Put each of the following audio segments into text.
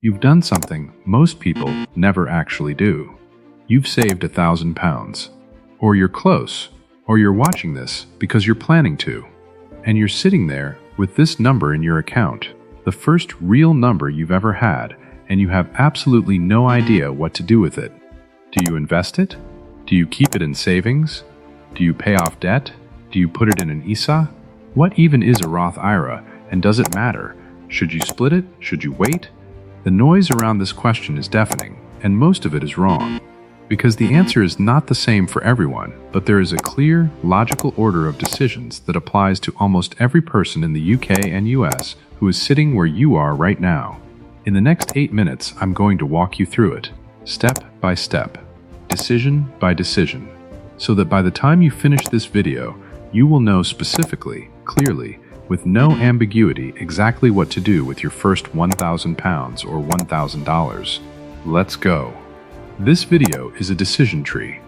You've done something most people never actually do. You've saved £1,000. Or you're close. Or you're watching this because you're planning to. And you're sitting there with this number in your account, the first real number you've ever had, and you have absolutely no idea what to do with it. Do you invest it? Do you keep it in savings? Do you pay off debt? Do you put it in an ISA? What even is a Roth IRA, and does it matter? Should you split it? Should you wait? The noise around this question is deafening, and most of it is wrong. Because the answer is not the same for everyone, but there is a clear, logical order of decisions that applies to almost every person in the UK and US who is sitting where you are right now. In the next 8 minutes, I'm going to walk you through it, step by step, decision by decision, so that by the time you finish this video, you will know specifically, clearly, with no ambiguity exactly what to do with your first £1,000 or $1,000. Let's go. This video is a decision tree,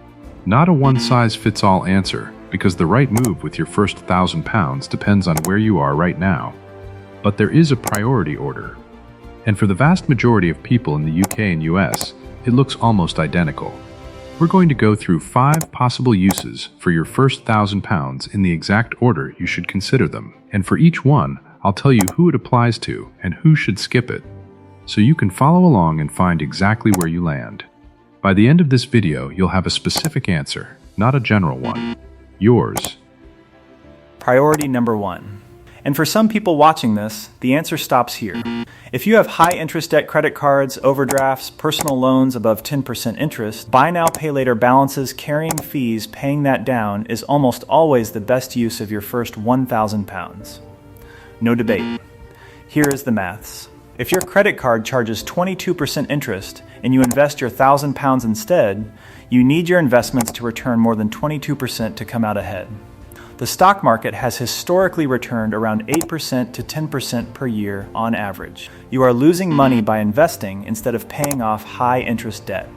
not a one-size-fits-all answer, because the right move with your first £1,000 depends on where you are right now. But there is a priority order. And for the vast majority of people in the UK and US, it looks almost identical. We're going to go through 5 possible uses for your first £1,000 in the exact order you should consider them. And for each one, I'll tell you who it applies to and who should skip it, so you can follow along and find exactly where you land. By the end of this video, you'll have a specific answer, not a general one. Yours. Priority number 1. And for some people watching this, the answer stops here. If you have high interest debt credit cards, overdrafts, personal loans above 10% interest, buy now, pay later balances, carrying fees, paying that down is almost always the best use of your first £1,000. No debate. Here is the maths. If your credit card charges 22% interest and you invest your £1,000 instead, you need your investments to return more than 22% to come out ahead. The stock market has historically returned around 8% to 10% per year on average. You are losing money by investing instead of paying off high interest debt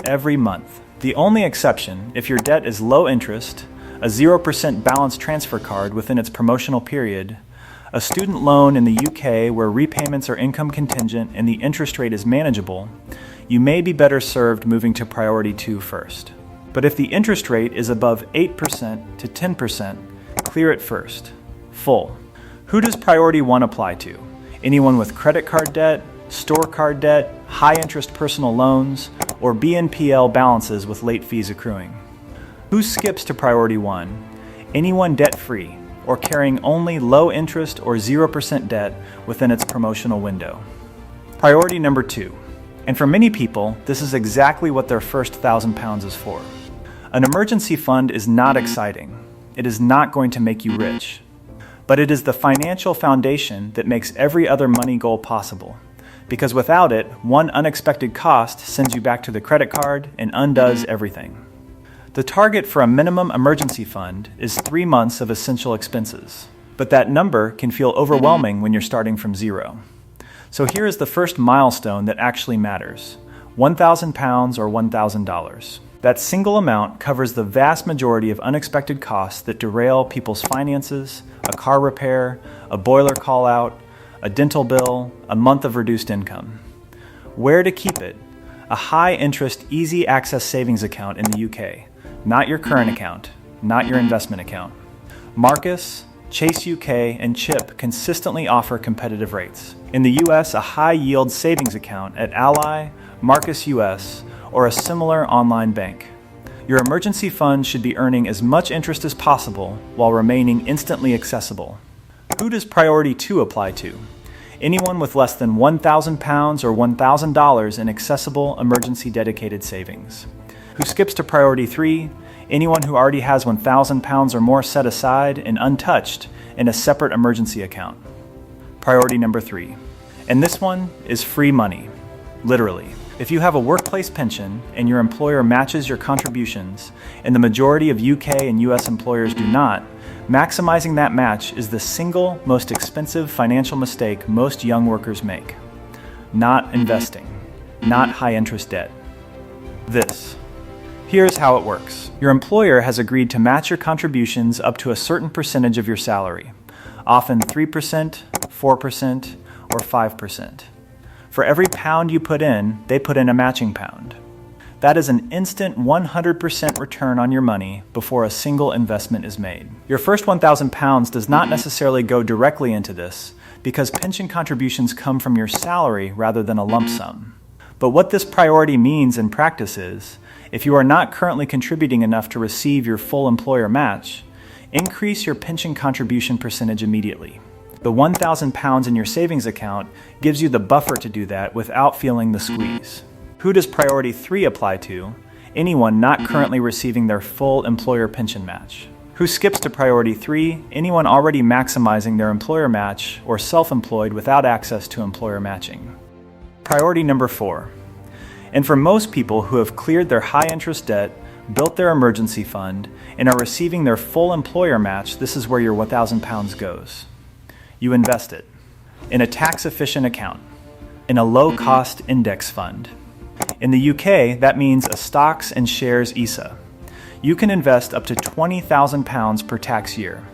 every month. The only exception, if your debt is low interest, a 0% balance transfer card within its promotional period, a student loan in the UK where repayments are income contingent and the interest rate is manageable, you may be better served moving to Priority 2 first. But if the interest rate is above 8% to 10%, clear it first. Full. Who does Priority 1 apply to? Anyone with credit card debt, store card debt, high interest personal loans, or BNPL balances with late fees accruing? Who skips to Priority 1? Anyone debt-free, or carrying only low interest or 0% debt within its promotional window. Priority number 2. And for many people, this is exactly what their first £1,000 is for. An emergency fund is not exciting. It is not going to make you rich. But it is the financial foundation that makes every other money goal possible. Because without it, one unexpected cost sends you back to the credit card and undoes everything. The target for a minimum emergency fund is 3 months of essential expenses, but that number can feel overwhelming when you're starting from zero. So here is the first milestone that actually matters: £1,000 or $1,000. That single amount covers the vast majority of unexpected costs that derail people's finances, a car repair, a boiler call-out, a dental bill, a month of reduced income. Where to keep it? A high-interest, easy-access savings account in the UK. Not your current account, not your investment account. Marcus, Chase UK, and Chip consistently offer competitive rates. In the US, a high-yield savings account at Ally, Marcus US, or a similar online bank. Your emergency fund should be earning as much interest as possible while remaining instantly accessible. Who does Priority 2 apply to? Anyone with less than £1,000 or $1,000 in accessible emergency dedicated savings. Who skips to Priority 3? Anyone who already has £1,000 or more set aside and untouched in a separate emergency account. Priority number 3. And this one is free money, literally. If you have a workplace pension and your employer matches your contributions, and the majority of UK and US employers do not, maximizing that match is the single most expensive financial mistake most young workers make. Not investing, not high interest debt. Here's how it works. Your employer has agreed to match your contributions up to a certain percentage of your salary, often 3%, 4%, or 5%. For every pound you put in, they put in a matching pound. That is an instant 100% return on your money before a single investment is made. Your first 1,000 pounds does not necessarily go directly into this because pension contributions come from your salary rather than a lump sum. But what this priority means in practice is, if you are not currently contributing enough to receive your full employer match, increase your pension contribution percentage immediately. The 1,000 pounds in your savings account gives you the buffer to do that without feeling the squeeze. Who does Priority 3 apply to? Anyone not currently receiving their full employer pension match. Who skips to Priority 3? Anyone already maximizing their employer match or self-employed without access to employer matching. Priority number 4. And for most people who have cleared their high-interest debt, built their emergency fund, and are receiving their full employer match, this is where your 1,000 pounds goes. You invest it in a tax-efficient account, in a low-cost index fund. In the UK, that means a stocks and shares ISA. You can invest up to £20,000 per tax year.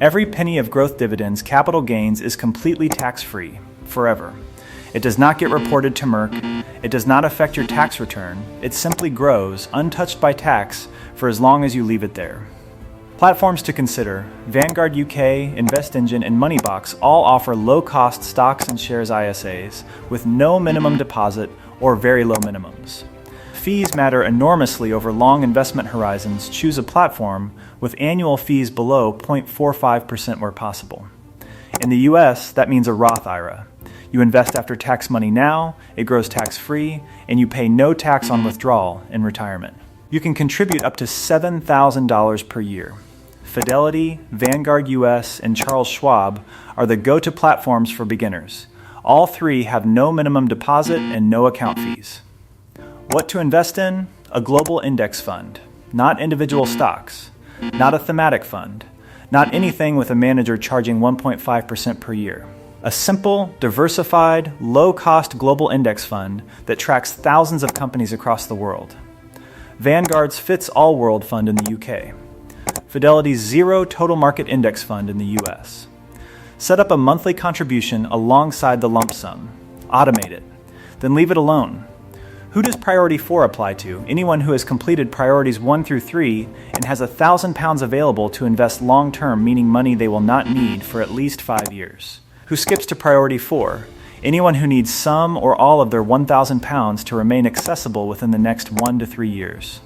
Every penny of growth dividends capital gains is completely tax-free, forever. It does not get reported to Merck. It does not affect your tax return. It simply grows, untouched by tax, for as long as you leave it there. Platforms to consider: Vanguard UK, InvestEngine, and Moneybox all offer low-cost stocks and shares ISAs with no minimum deposit or very low minimums. Fees matter enormously over long investment horizons. Choose a platform with annual fees below 0.45% where possible. In the US, that means a Roth IRA. You invest after tax money now, it grows tax-free, and you pay no tax on withdrawal in retirement. You can contribute up to $7,000 per year. Fidelity, Vanguard US, and Charles Schwab are the go-to platforms for beginners. All three have no minimum deposit and no account fees. What to invest in? A global index fund, not individual stocks, not a thematic fund, not anything with a manager charging 1.5% per year. A simple, diversified, low-cost global index fund that tracks thousands of companies across the world. Vanguard's Fits All World Fund in the UK. Fidelity's Zero Total Market Index Fund in the US. Set up a monthly contribution alongside the lump sum. Automate it. Then leave it alone. Who does Priority 4 apply to? Anyone who has completed Priorities 1 through 3 and has 1,000 pounds available to invest long-term, meaning money they will not need for at least 5 years. Who skips to Priority 4? Anyone who needs some or all of their 1,000 pounds to remain accessible within the next 1 to 3 years.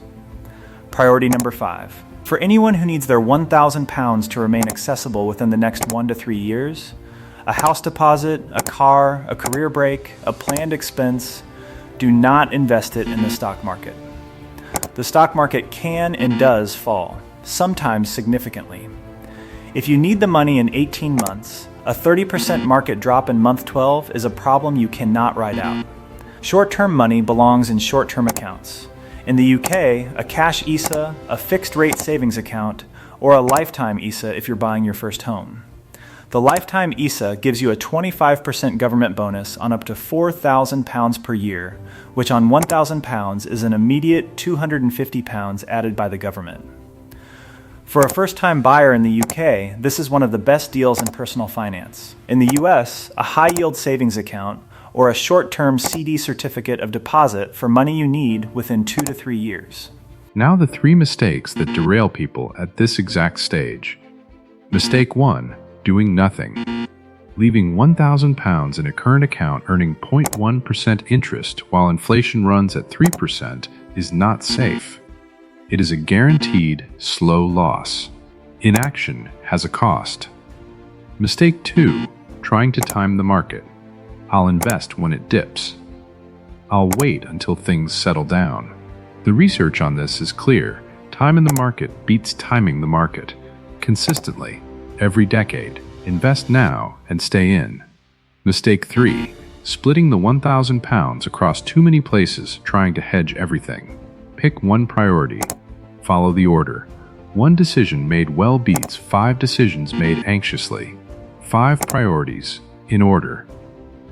Priority number 5. For anyone who needs their 1,000 pounds to remain accessible within the next 1 to 3 years, a house deposit, a car, a career break, a planned expense, do not invest it in the stock market. The stock market can and does fall, sometimes significantly. If you need the money in 18 months, a 30% market drop in month 12 is a problem you cannot ride out. Short-term money belongs in short-term accounts. In the UK, a cash ISA, a fixed-rate savings account, or a lifetime ISA if you're buying your first home. The lifetime ISA gives you a 25% government bonus on up to £4,000 per year, which on 1,000 pounds is an immediate £250 added by the government. For a first-time buyer in the UK, this is one of the best deals in personal finance. In the US, a high-yield savings account or a short-term CD certificate of deposit for money you need within 2 to 3 years. Now the 3 mistakes that derail people at this exact stage. Mistake 1. Doing nothing. Leaving 1,000 pounds in a current account earning 0.1% interest while inflation runs at 3% is not safe. It is a guaranteed slow loss. Inaction has a cost. Mistake 2. Trying to time the market. I'll invest when it dips. I'll wait until things settle down. The research on this is clear. Time in the market beats timing the market. Consistently, every decade. Invest now and stay in. Mistake 3. Splitting the 1,000 pounds across too many places trying to hedge everything. Pick one priority. Follow the order. One decision made well beats 5 decisions made anxiously. 5 priorities, in order.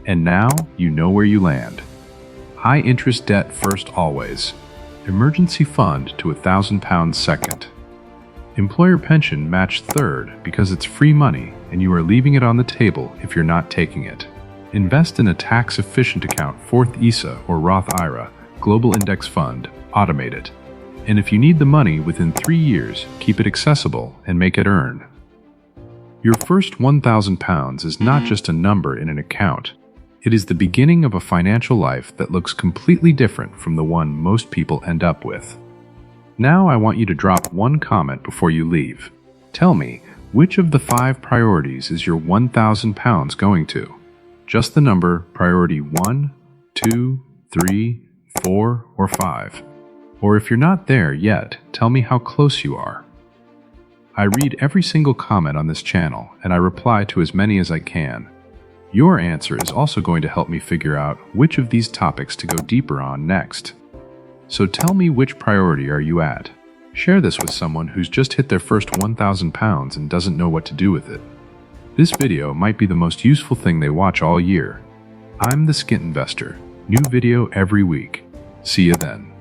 And now you know where you land. High interest debt first always. Emergency fund to 1,000 pounds second. Employer pension matched third because it's free money and you are leaving it on the table if you're not taking it. Invest in a tax-efficient account, 4th ISA or Roth IRA, Global Index Fund, automate it. And if you need the money within 3 years, keep it accessible and make it earn. Your first £1,000 is not just a number in an account. It is the beginning of a financial life that looks completely different from the one most people end up with. Now I want you to drop one comment before you leave. Tell me, which of the 5 priorities is your £1,000 going to? Just the number priority 1, 2, 3, 4, or 5. Or if you're not there yet, tell me how close you are. I read every single comment on this channel, and I reply to as many as I can. Your answer is also going to help me figure out which of these topics to go deeper on next. So tell me, which priority are you at? Share this with someone who's just hit their first £1,000 and doesn't know what to do with it. This video might be the most useful thing they watch all year. I'm the Skint Investor. New video every week. See you then.